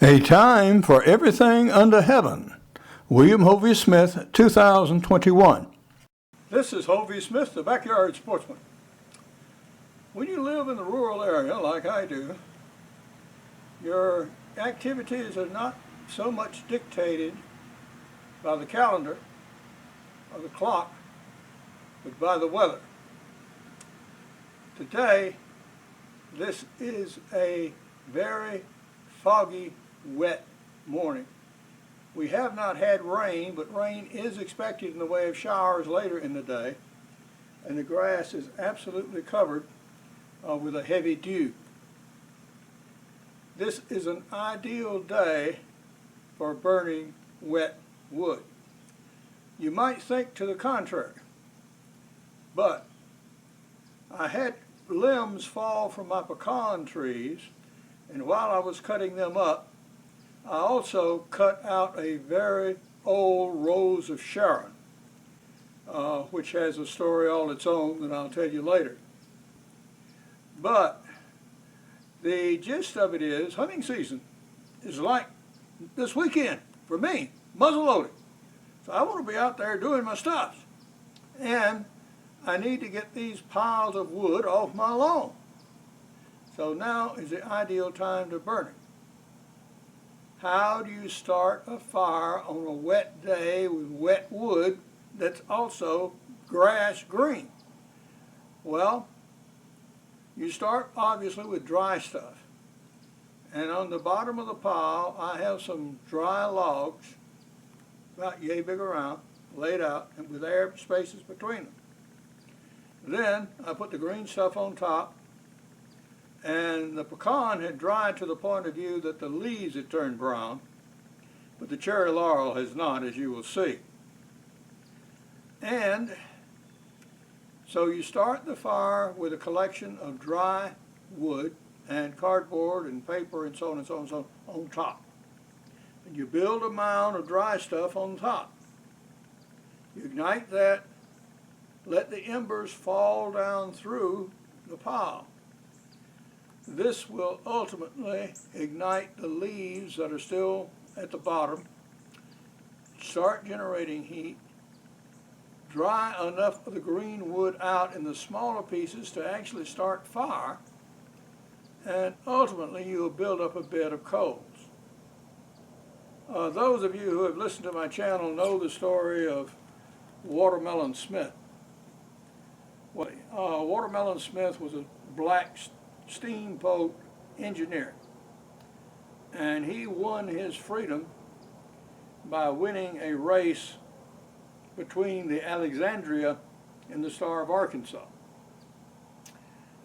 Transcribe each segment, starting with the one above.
A Time for Everything Under Heaven. William Hovey Smith, 2021. This is Hovey Smith, the Backyard Sportsman. When you live in the rural area like I do, your activities are not so much dictated by the calendar or the clock, but by the weather. Today, this is a very foggy, wet morning. We have not had rain, but rain is expected in the way of showers later in the day, and the grass is absolutely covered with a heavy dew. This is an ideal day for burning wet wood. You might think to the contrary, but I had limbs fall from my pecan trees, and while I was cutting them up, I also cut out a very old rose of Sharon, which has a story all its own that I'll tell you later. But the gist of it is, hunting season is like this weekend for me, muzzleloading. So I want to be out there doing my stuff, and I need to get these piles of wood off my lawn. So now is the ideal time to burn it. How do you start a fire on a wet day with wet wood that's also grass green? Well, you start obviously with dry stuff. And on the bottom of the pile, I have some dry logs, about yay big around, laid out, and with air spaces between them. Then I put the green stuff on top, and the pecan had dried to the point of view that the leaves had turned brown, but the cherry laurel has not, as you will see. And so you start the fire with a collection of dry wood and cardboard and paper and so on and so on and so on on top. And you build a mound of dry stuff on top. You ignite that, let the embers fall down through the pile. This will ultimately ignite the leaves that are still at the bottom, start generating heat, dry enough of the green wood out in the smaller pieces to actually start fire, and ultimately you will build up a bed of coals. Those of you who have listened to my channel know the story of Watermelon Smith. Watermelon Smith was a black steamboat engineer, and he won his freedom by winning a race between the Alexandria and the Star of Arkansas.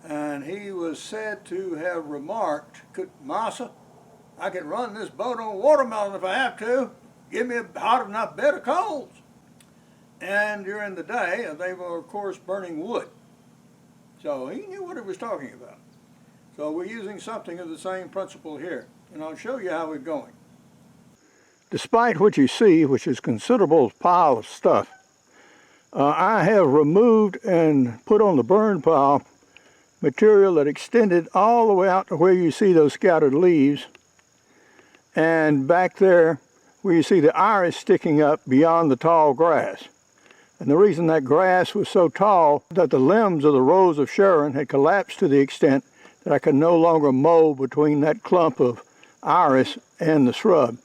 And he was said to have remarked, "Massa, I can run this boat on watermelon if I have to. Give me a hot enough bed of coals." And during the day, they were of course burning wood. So he knew what he was talking about. So we're using something of the same principle here, and I'll show you how we're going. Despite what you see, which is a considerable pile of stuff, I have removed and put on the burn pile material that extended all the way out to where you see those scattered leaves, and back there where you see the iris sticking up beyond the tall grass. And the reason that grass was so tall, that the limbs of the rose of Sharon had collapsed to the extent that I could no longer mow between that clump of iris and the shrub.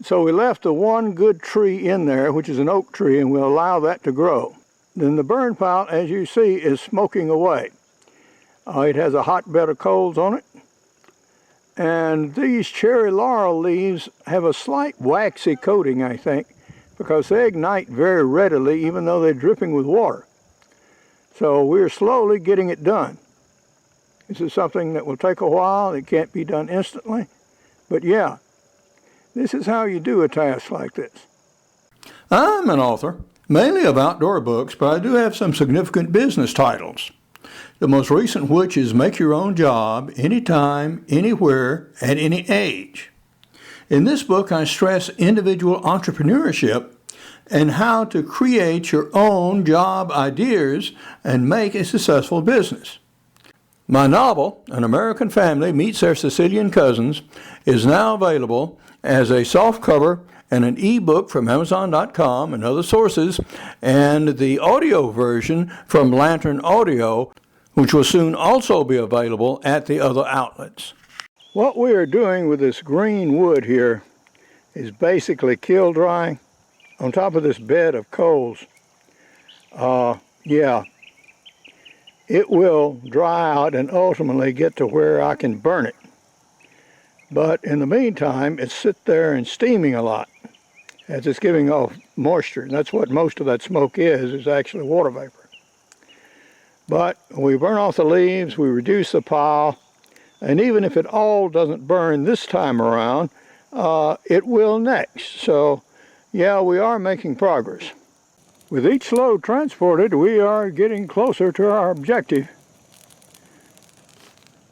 So we left the one good tree in there, which is an oak tree, and we'll allow that to grow. Then the burn pile, as you see, is smoking away. It has a hot bed of coals on it. And these cherry laurel leaves have a slight waxy coating, I think, because they ignite very readily even though they're dripping with water. So we're slowly getting it done. This is something that will take a while. It can't be done instantly. But yeah, this is how you do a task like this. I'm an author, mainly of outdoor books, but I do have some significant business titles. The most recent which is Make Your Own Job, Anytime, Anywhere, at Any Age. In this book, I stress individual entrepreneurship and how to create your own job ideas and make a successful business. My novel, An American Family Meets Their Sicilian Cousins, is now available as a softcover and an ebook from Amazon.com and other sources, and the audio version from Lantern Audio, which will soon also be available at the other outlets. What we are doing with this green wood here is basically kiln drying on top of this bed of coals. It will dry out and ultimately get to where I can burn it. But in the meantime, it's sit there and steaming a lot as it's giving off moisture. And that's what most of that smoke is actually water vapor. But we burn off the leaves, we reduce the pile, and even if it all doesn't burn this time around, it will next. So yeah, we are making progress. With each load transported, we are getting closer to our objective.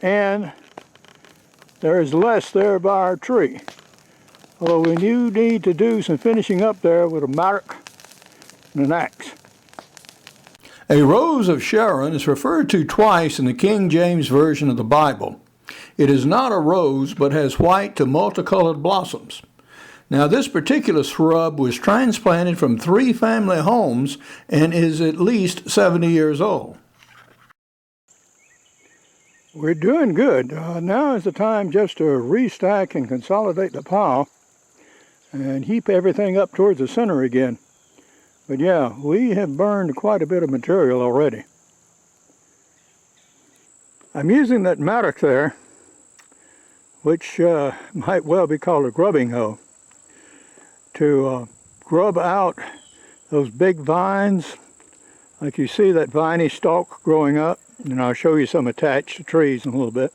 And there is less there by our tree. Although we do need to do some finishing up there with a mattock and an axe. A rose of Sharon is referred to twice in the King James Version of the Bible. It is not a rose, but has white to multicolored blossoms. Now, this particular shrub was transplanted from 3 family homes and is at least 70 years old. We're doing good. Now is the time just to restack and consolidate the pile and heap everything up towards the center again. But yeah, we have burned quite a bit of material already. I'm using that mattock there, which might well be called a grubbing hoe, to grub out those big vines. Like you see that viney stalk growing up, and I'll show you some attached to trees in a little bit.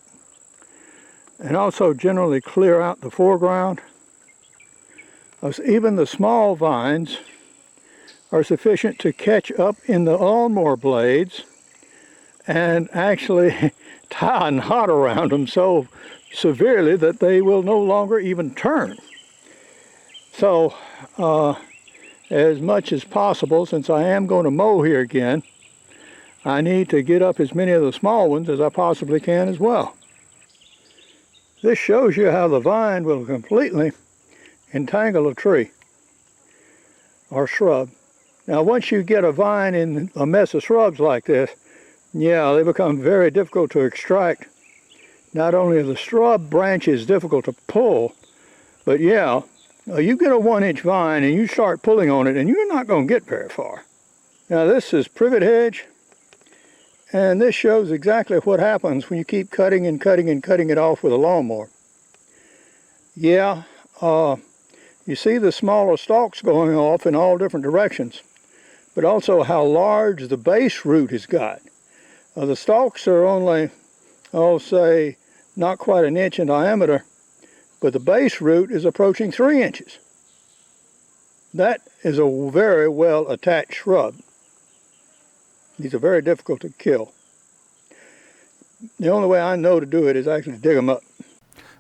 And also generally clear out the foreground. Even the small vines are sufficient to catch up in the lawnmower blades and actually tie a knot around them so severely that they will no longer even turn. So, as much as possible, since I am going to mow here again, I need to get up as many of the small ones as I possibly can as well. This shows you how the vine will completely entangle a tree or shrub. Now, once you get a vine in a mess of shrubs like this, yeah, they become very difficult to extract. Not only are the shrub branches difficult to pull, but yeah, you get a 1-inch vine and you start pulling on it and you're not going to get very far. Now this is Privet Hedge, and this shows exactly what happens when you keep cutting and cutting and cutting it off with a lawnmower. Yeah, you see the smaller stalks going off in all different directions, but also how large the base root has got. The stalks are only, say, not quite 1 inch in diameter, but the base root is approaching 3 inches. That is a very well attached shrub. These are very difficult to kill. The only way I know to do it is actually dig them up.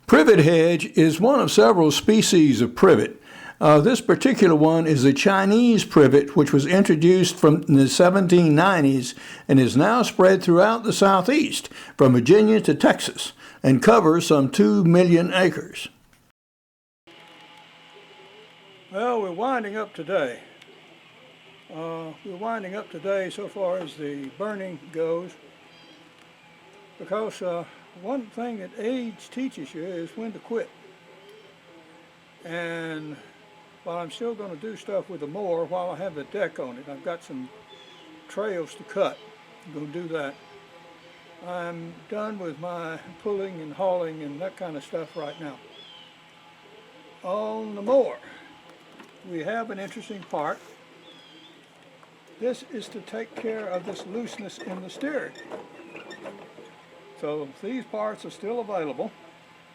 Privet hedge is one of several species of privet. This particular one is the Chinese privet, which was introduced from the 1790s and is now spread throughout the southeast, from Virginia to Texas, and covers some 2 million acres. Well, we're winding up today. So far as the burning goes, because one thing that age teaches you is when to quit. And while I'm still going to do stuff with the mower while I have the deck on it, I've got some trails to cut. I'm going to do that. I'm done with my pulling and hauling and that kind of stuff right now. On the mower, we have an interesting part. This is to take care of this looseness in the steering. So these parts are still available,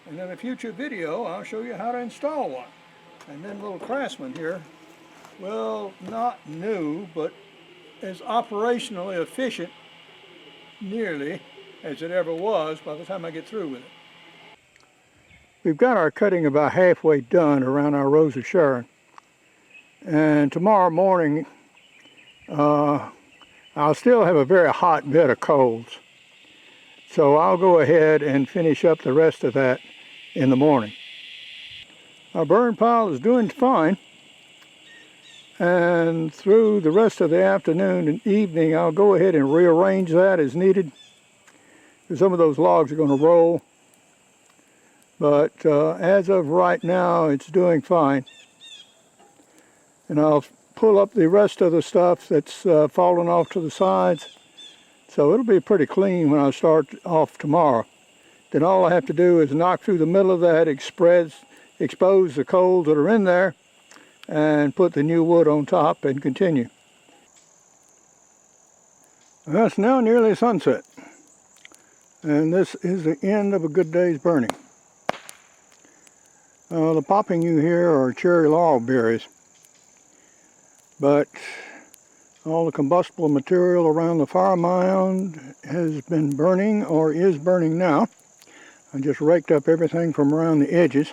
and in a future video I'll show you how to install one. And then little Craftsman here, well, not new, but as operationally efficient nearly as it ever was by the time I get through with it. We've got our cutting about halfway done around our Rose of Sharon, and tomorrow morning I'll still have a very hot bed of coals. So I'll go ahead and finish up the rest of that in the morning. Our burn pile is doing fine. And through the rest of the afternoon and evening, I'll go ahead and rearrange that as needed. Because some of those logs are going to roll. But as of right now, it's doing fine. And I'll pull up the rest of the stuff that's fallen off to the sides. So it'll be pretty clean when I start off tomorrow. Then all I have to do is knock through the middle of that, expose the coals that are in there, and put the new wood on top and continue. Well, it's now nearly sunset. And this is the end of a good day's burning. The popping you hear are cherry laurel berries. But all the combustible material around the fire mound has been burning or is burning now. I just raked up everything from around the edges.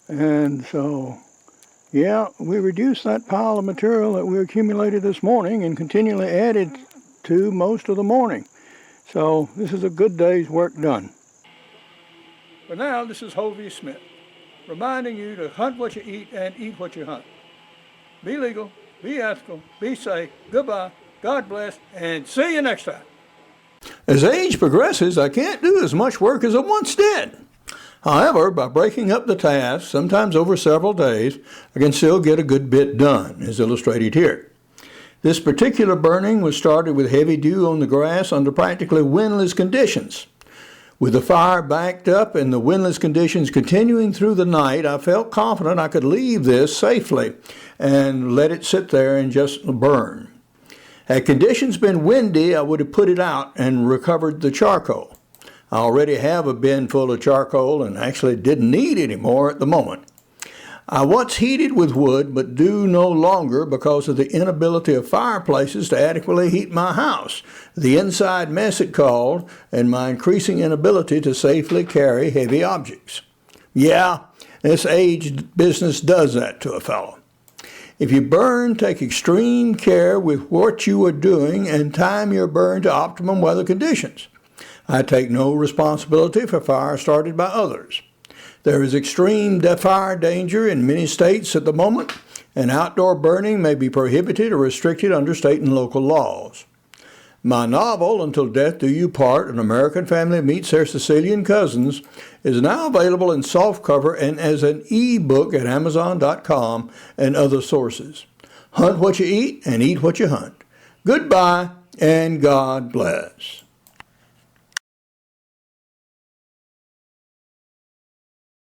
And so, yeah, we reduced that pile of material that we accumulated this morning and continually added to most of the morning. So this is a good day's work done. But now, this is Hovey Smith, reminding you to hunt what you eat and eat what you hunt. Be legal, be ethical, be safe, goodbye, God bless, and see you next time. As age progresses, I can't do as much work as I once did. However, by breaking up the tasks, sometimes over several days, I can still get a good bit done, as illustrated here. This particular burning was started with heavy dew on the grass under practically windless conditions. With the fire backed up and the windless conditions continuing through the night, I felt confident I could leave this safely and let it sit there and just burn. Had conditions been windy, I would have put it out and recovered the charcoal. I already have a bin full of charcoal and actually didn't need any more at the moment. I once heated with wood, but do no longer because of the inability of fireplaces to adequately heat my house, the inside mess it caused, and my increasing inability to safely carry heavy objects. Yeah, this aged business does that to a fellow. If you burn, take extreme care with what you are doing and time your burn to optimum weather conditions. I take no responsibility for fire started by others. There is extreme fire danger in many states at the moment, and outdoor burning may be prohibited or restricted under state and local laws. My novel, Until Death Do You Part, An American Family Meets Their Sicilian Cousins, is now available in softcover and as an e-book at Amazon.com and other sources. Hunt what you eat and eat what you hunt. Goodbye, and God bless.